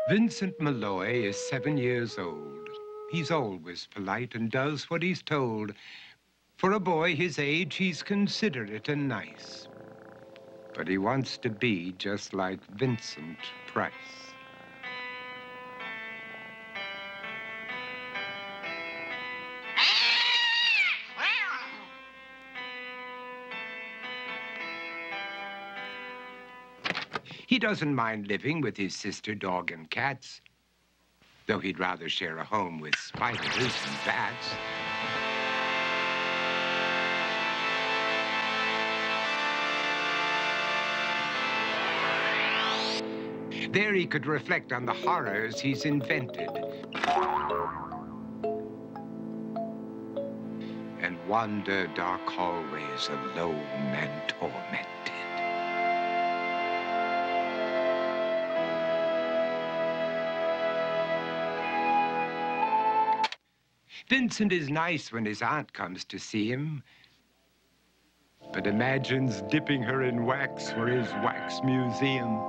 Vincent Malloy is 7 years old. He's always polite and does what he's told. For a boy his age, he's considerate and nice. But he wants to be just like Vincent Price. He doesn't mind living with his sister, dog, and cats, though he'd rather share a home with spiders and bats. There he could reflect on the horrors he's invented and wander dark hallways alone and tormented. Vincent is nice when his aunt comes to see him, but imagines dipping her in wax for his wax museum.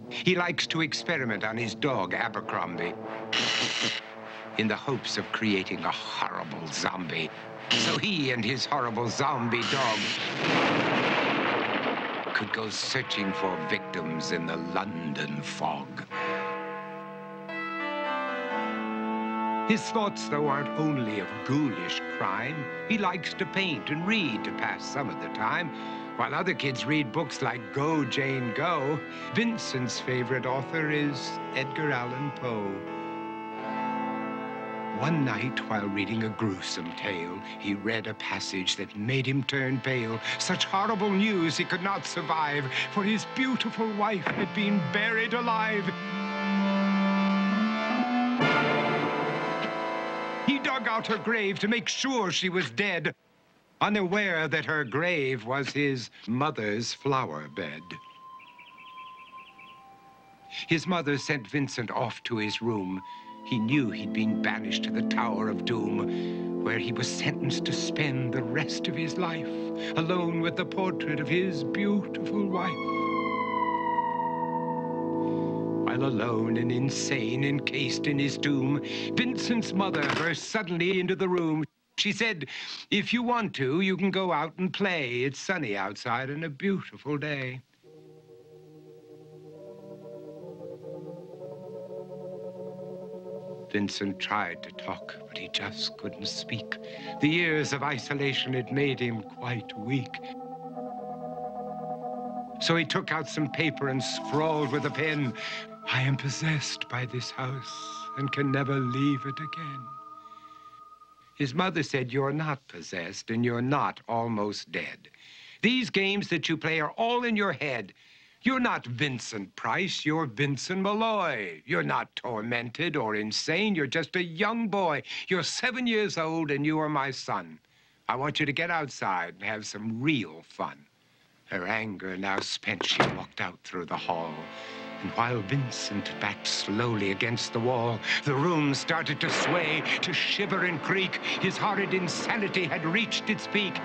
He likes to experiment on his dog, Abercrombie, in the hopes of creating a horrible zombie. So he and his horrible zombie dog could go searching for victims in the London fog. His thoughts, though, aren't only of ghoulish crime. He likes to paint and read to pass some of the time. While other kids read books like Go, Jane, Go, Vincent's favorite author is Edgar Allan Poe. One night, while reading a gruesome tale, he read a passage that made him turn pale. Such horrible news he could not survive, for his beautiful wife had been buried alive. He dug out her grave to make sure she was dead, unaware that her grave was his mother's flower bed. His mother sent Vincent off to his room. He knew he'd been banished to the Tower of Doom, where he was sentenced to spend the rest of his life alone with the portrait of his beautiful wife. While alone and insane, encased in his tomb, Vincent's mother burst suddenly into the room. She said, "If you want to, you can go out and play. It's sunny outside and a beautiful day." Vincent tried to talk, but he just couldn't speak. The years of isolation had made him quite weak. So he took out some paper and scrawled with a pen, "I am possessed by this house and can never leave it again." His mother said, "You're not possessed and you're not almost dead. These games that you play are all in your head. You're not Vincent Price, you're Vincent Malloy. You're not tormented or insane, you're just a young boy. You're 7 years old and you are my son. I want you to get outside and have some real fun." Her anger now spent, she walked out through the hall. And while Vincent backed slowly against the wall, the room started to sway, to shiver and creak. His horrid insanity had reached its peak.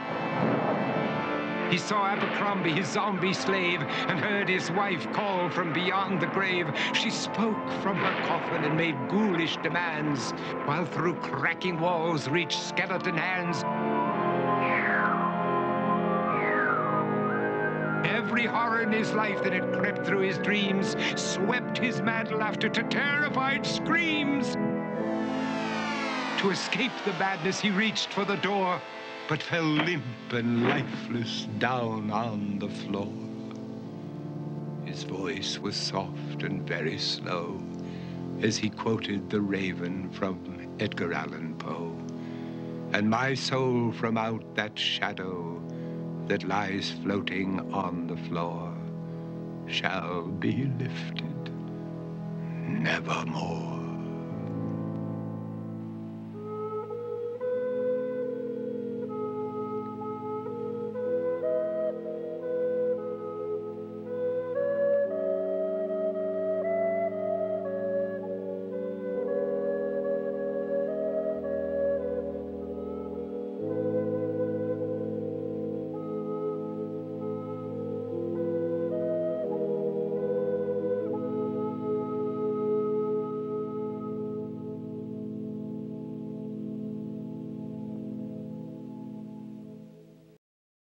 He saw Abercrombie, his zombie slave, and heard his wife call from beyond the grave. She spoke from her coffin and made ghoulish demands, while through cracking walls reached skeleton hands. Every horror in his life that had crept through his dreams swept his mad laughter to terrified screams. To escape the madness, he reached for the door, but fell limp and lifeless down on the floor. His voice was soft and very slow as he quoted the Raven from Edgar Allan Poe. "And my soul from out that shadow that lies floating on the floor shall be lifted nevermore."